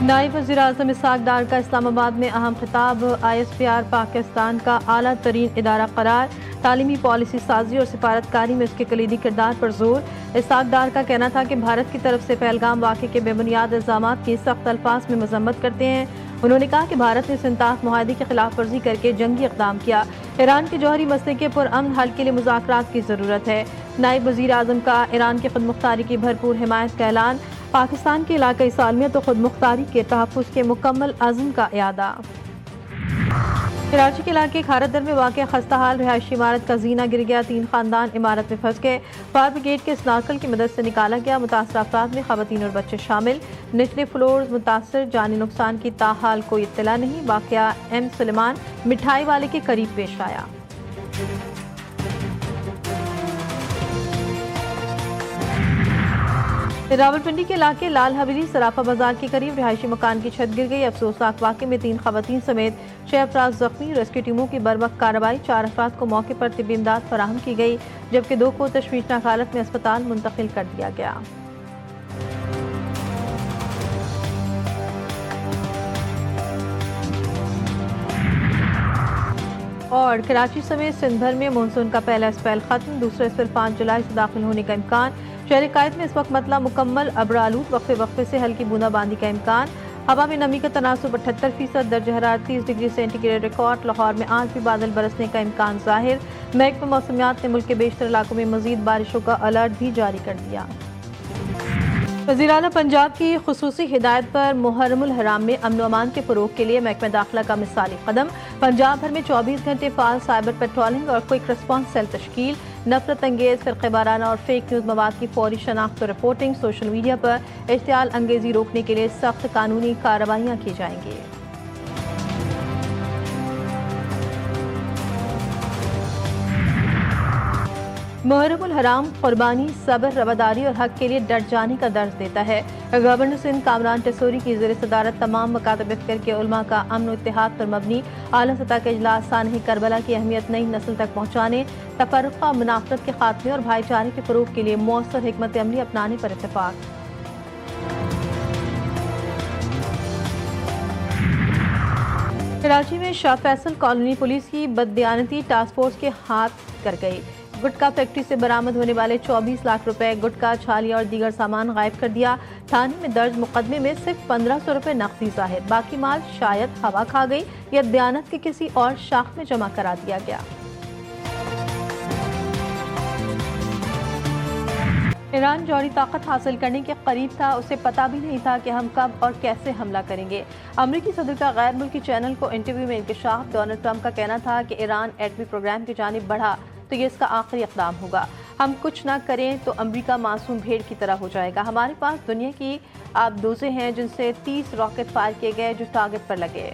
नायब वज़ीर-ए-आज़म इसहाक डार का इस्लामाबाद में अहम खिताब। ISPR पाकिस्तान का आला तरीन इदारा करार, तालीमी पॉलिसी साजी और सिफारतकारी में उसके कलीदी किरदार पर जोर। इसहाक डार का कहना था कि भारत की तरफ से पहलगाम वाक़े के बेबुनियाद इल्ज़ामात की सख्त अल्फाज में मज़म्मत करते हैं। उन्होंने कहा कि भारत ने सिंताफ मुआहदे की खिलाफ वर्जी करके जंगी इक़दाम किया। ईरान के जौहरी मसले के पुरअमन हल के लिए मुज़ाकरात की ज़रूरत है। नायब वज़ीर-ए-आज़म का ईरान की खुदमुख्तारी की भरपूर हिमायत का ऐलान। पाकिस्तान की इलाकाई सालमियत और खुदमुख्तारी के तहफ़्फ़ुज़ के मुकम्मल अज़्म का इयादा। कराची के इलाके खारदर में वाक़ खस्ताहाल रिहायशी इमारत का जीना गिर गया। 3 खानदान इमारत में फंस गए। फायर ब्रिगेड के स्नार्कल की मदद से निकाला गया। मुतासर अफराद में ख़वातीन और बच्चे शामिल। निचले फ्लोर मुतासर, जानी नुकसान की ताहाल कोई इत्तला नहीं। वाक़या M सुलेमान मिठाई वाले के करीब पेश आया। रावलपिंडी के इलाके लाल हवेली सराफा बाजार के करीब रिहायशी मकान की छत गिर गई। अफसोसनाक वाक़े में 3 ख़वातीन समेत 6 अफराद जख्मी। रेस्क्यू टीमों की बरवक्त कार्रवाई, 4 अफराद को मौके पर तिब्बी इमदाद फराहम की गई, जबकि 2 को तशवीशनाक हालत में अस्पताल मुंतकिल कर दिया गया। और कराची समेत सिंध भर में मानसून का पहला स्पेल खत्म, दूसरा स्पेल 5 जुलाई से दाखिल होने का इम्कान। शहर कायद में इस वक्त मतला मुकम्मल, अब्रालूद, वक्फे वक्फे से हल्की बूंदाबांदी का इम्कान। हवा में नमी का तनासुब 78%, दर्ज हरारत 30 डिग्री सेंटीग्रेड रिकॉर्ड। लाहौर में आज भी बादल बरसने का इम्कान जाहिर। महकमा मौसमियात ने मुल्क के बेशतर इलाकों में मजीद बारिशों का अलर्ट भी जारी कर दिया। वज़ीर-ए-आला पंजाब की खुसूसी हिदायत पर मुहर्रमुल हराम में अमन अमान के फ़रोग़ के लिए महकमा दाखिला का मिसाली कदम। पंजाब भर में 24 घंटे फाल साइबर पेट्रोलिंग और क्विक रिस्पॉन्स सेल तश्कील। नफरत अंगेज, फ़िरक़ेवाराना और फेक न्यूज़ मवाद की फौरी शनाख्त और रिपोर्टिंग। सोशल मीडिया पर इश्तियाल अंगेज़ी रोकने के लिए सख्त कानूनी कार्रवाइयाँ की जाएंगी। मुहर्रमुल हराम कुर्बानी, सब्र, रवादारी और हक के लिए डट जाने का दर्ज देता है। गवर्नर सिंध कामरान टेसोरी की ज़ेर सदारत तमाम मकातब फ़िक्र के उलमा का अमन इत्तेहाद पर मबनी आला सतह के इजलास सानह करबला की अहमियत नई नस्ल तक पहुँचाने, तफर्रुक़, मुनाफ़रत के खात्मे और भाईचारे के फ़रोग़ के लिए मौसर हिकमत अमली अपनाने पर इत्तेफ़ाक़। कराची में शाह फैसल कॉलोनी पुलिस की बददियानती टास्क फोर्स के हाथ कर गई। गुटखा फैक्ट्री से बरामद होने वाले 24 लाख रुपए, गुटखा, छालिया और दीगर सामान गायब कर दिया। थाने में दर्ज मुकदमे में सिर्फ 1500 रुपए नकदी ज़ाहिर, बाकी माल शायद हवा खा गई या दयानत के किसी और शाख में जमा करा दिया गया। ईरान जौहरी ताकत हासिल करने के करीब था, उसे पता भी नहीं था कि हम कब और कैसे हमला करेंगे। अमरीकी सदर का गैर मुल्की चैनल को इंटरव्यू में इंकशाफ। डोनाल्ड ट्रंप का कहना था कि ईरान एटमी प्रोग्राम की जानिब बढ़ा तो ये इसका आखिरी इक़दाम होगा। हम कुछ ना करें तो अमरीका मासूम भेड़ की तरह हो जाएगा। हमारे पास दुनिया की आबदोज़ें हैं जिनसे 30 रॉकेट फायर किए गए जो टारगेट पर लगे।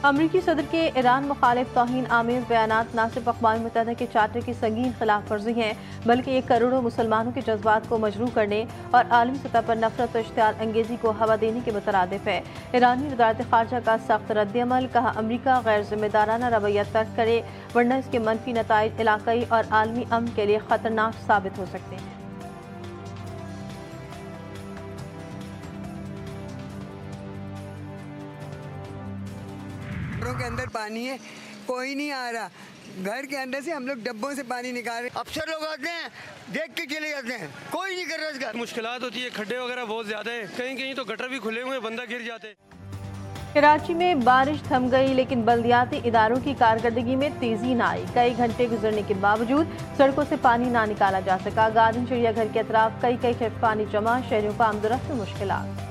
अमरीकी सदर के ईरान मुखालिफ तौहीन आमेज़ बयानात न सिर्फ अक़वाम मुत्तहिदा के चार्टर की संगीन खिलाफ वर्जी हैं, बल्कि ये करोड़ों मुसलमानों के जज्बात को मजरूह करने और आलमी सतह पर नफरत और इश्तियाल अंगेज़ी को हवा देने के मुतरादिफ है। ईरानी वज़ारत ख़ारजा का सख्त रद्द-ए-अमल। कहा, अमरीका गैर ज़िम्मेदाराना रवैया तर्क करे वरना इसके मनफी नताइज इलाक़ाई और आलमी अमन के लिए ख़तरनाक साबित हो सकते हैं। के अंदर पानी है, कोई नहीं आ रहा। घर के अंदर से हम लोग डब्बों से पानी निकाल रहे। अफसर लोग आते हैं, देख के चले जाते हैं, कोई नहीं कर रहा इसका। मुश्किलात होती है, खड्डे वगैरह बहुत ज्यादा है, कहीं कहीं तो गटर भी खुले हुए, बंदा गिर जाते। कराची में बारिश थम गई, लेकिन बल्दियाती इदारों की कारकर्दगी में तेजी न आई। कई घंटे गुजरने के बावजूद सड़कों से पानी ना निकाला जा सका। गार्डन चिड़ियाघर के अतराफ कई फीट पानी जमा, शहरियों को आमदोरफ्त में मुश्किलात।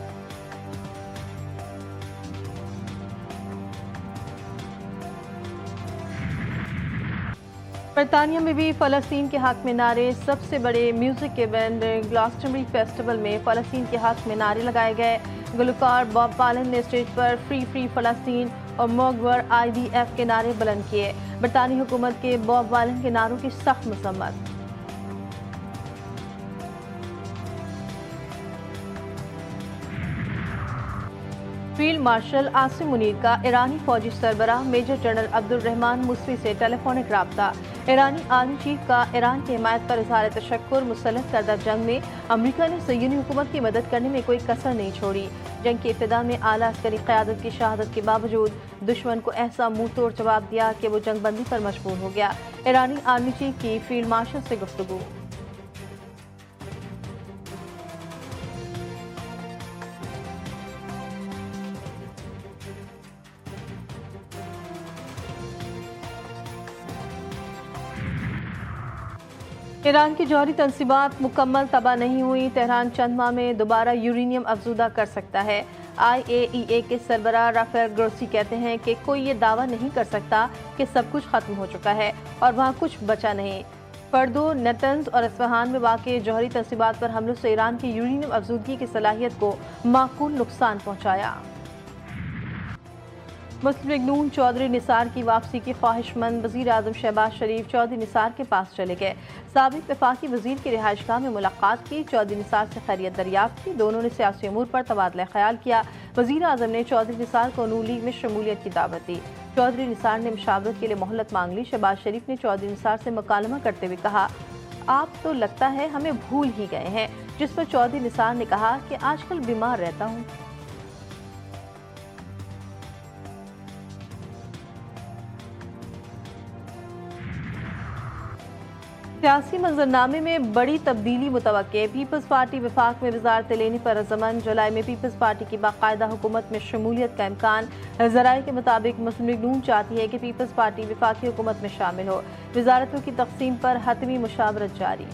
बरतानिया में भी फ़लस्तीन के हक में नारे। सबसे बड़े म्यूजिक इवेंट ग्लासटनबरी फेस्टिवल में फ़लस्तीन के हक में नारे लगाए गए। गुलकार बॉब वालन ने स्टेज पर फ्री फ्री फ़लस्तीन और मोगवर IDF के नारे बुलंद किए। बरतानी हुकूमत के बॉब वालन के नारों की सख्त मसम्मत। फील्ड मार्शल आसिम मुनीर का ईरानी फौजी सरबराह मेजर जनरल अब्दुल रहमान मुस्वी से टेलीफोनिक राब्ता। ईरानी आर्मी चीफ का ईरान की हिमायत पर इजहार तशक्कुर। मुसल्लत करदा जंग में अमरीका ने सयूनी हुकूमत की मदद करने में कोई कसर नहीं छोड़ी। जंग की इब्तिदा में आला अस्करी क़यादत की शहादत के बावजूद दुश्मन को ऐसा मुंह तोड़ जवाब दिया कि वो जंग बंदी पर मजबूर हो गया। ईरानी आर्मी चीफ की फील्ड मार्शल से गुफ्तगू। ईरान की जौहरी तंसीबात मुकम्मल तबाह नहीं हुई। तेहरान चंद माह में दोबारा यूरेनियम अफजूदा कर सकता है। IAEA के सरबराह राफेल ग्रोसी कहते हैं कि कोई ये दावा नहीं कर सकता कि सब कुछ खत्म हो चुका है और वहाँ कुछ बचा नहीं। फर्दो, नेतन्ज और इस्फहान में वाक़ जौहरी तंसीबात पर हमलों से ईरान की यूरेनियम अफजूदगी की सलाहियत को माकूल नुकसान पहुँचाया। मुस्लिम लीग नून चौधरी निसार की वापसी की ख्वाहिशमंद वज़ीर आज़म शहबाज शरीफ चौधरी निसार के पास चले गए। साबिक वफाकी वज़ीर की रिहाइशगाह में मुलाकात की, चौधरी निसार से खैरियत दरियाफ्त की। दोनों ने सियासी अमूर पर तबादला ख्याल किया। वज़ीर आज़म ने चौधरी निसार को नून लीग में शमूलियत की दावत दी। चौधरी निसार ने मुशावरत के लिए मोहलत मांग ली। शहबाज शरीफ ने चौधरी निसार से मुकालमा करते हुए कहा, आप तो लगता है हमें भूल ही गए हैं। जिस पर चौधरी निसार ने कहा कि आजकल बीमार रहता हूँ। सियासी मंजरनामे में बड़ी तब्दीली मुतवक्के। पीपल्स पार्टी वफाक में वजारत लेने पर रज़ामंद। जुलाई में पीपल्स पार्टी की बाकायदा हुकूमत में शमूलियत का इम्कान। ज़राए के मुताबिक मुस्लिम लीग नून चाहती है कि पीपल्स पार्टी वफाकी हुकूमत में शामिल हो। वजारतों की तकसीम पर हतमी मुशावरत जारी।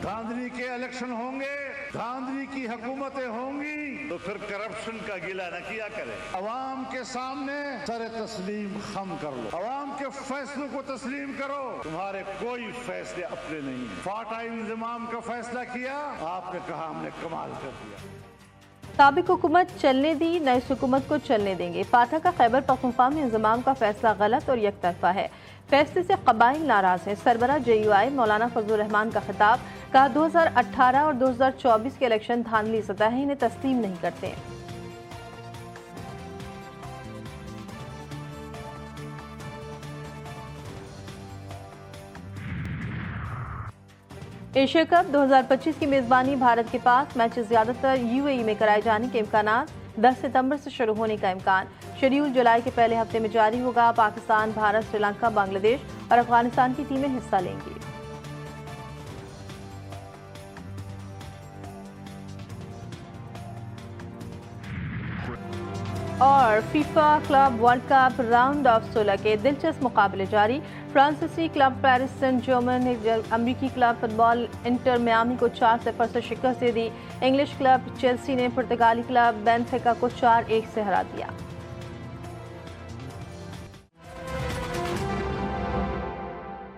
धांधली के इलेक्शन होंगे, धांधली की हुकूमतें होंगी, तो फिर करप्शन का गिला न किया करें। अवाम के सामने सर तस्लीम खम कर लो, अवाम के फैसलों को तस्लीम करो। तुम्हारे कोई फैसले अपने नहीं है। फाटा इंतजाम का फैसला किया, आपने कहा हमने कमाल कर दिया। साबिक हुकूमत चलने दी, नई हुकूमत को चलने देंगे। फाटा का खैबर पख्तूनख्वा में इंजमाम का फैसला गलत और यकतरफा है। फैसले से कबाइल नाराज हैं। सरबरा JUI मौलाना फजलुर रहमान का खिताब। कहा 2018 और 2024 के इलेक्शन धांधली सतह है, इन्हें तस्लीम नहीं करते। एशिया कप 2025 की मेजबानी भारत के पास। मैचेस ज्यादातर UAE में कराए जाने के इम्कानात। 10 सितंबर से शुरू होने का इम्कान। शेड्यूल जुलाई के पहले हफ्ते में जारी होगा। पाकिस्तान, भारत, श्रीलंका, बांग्लादेश और अफगानिस्तान की टीमें हिस्सा लेंगी। और FIFA club world cup round of 16 के दिलचस्प मुकाबले जारी। फ्रांसीसी क्लब पेरिस सेंट जर्मन ने अमरीकी क्लब फुटबॉल इंटर मियामी को 4-0 से शिकस्त दे दी। इंग्लिश क्लब चेल्सी ने पुर्तगाली क्लब बेनफिका को 4-1 से हरा दिया।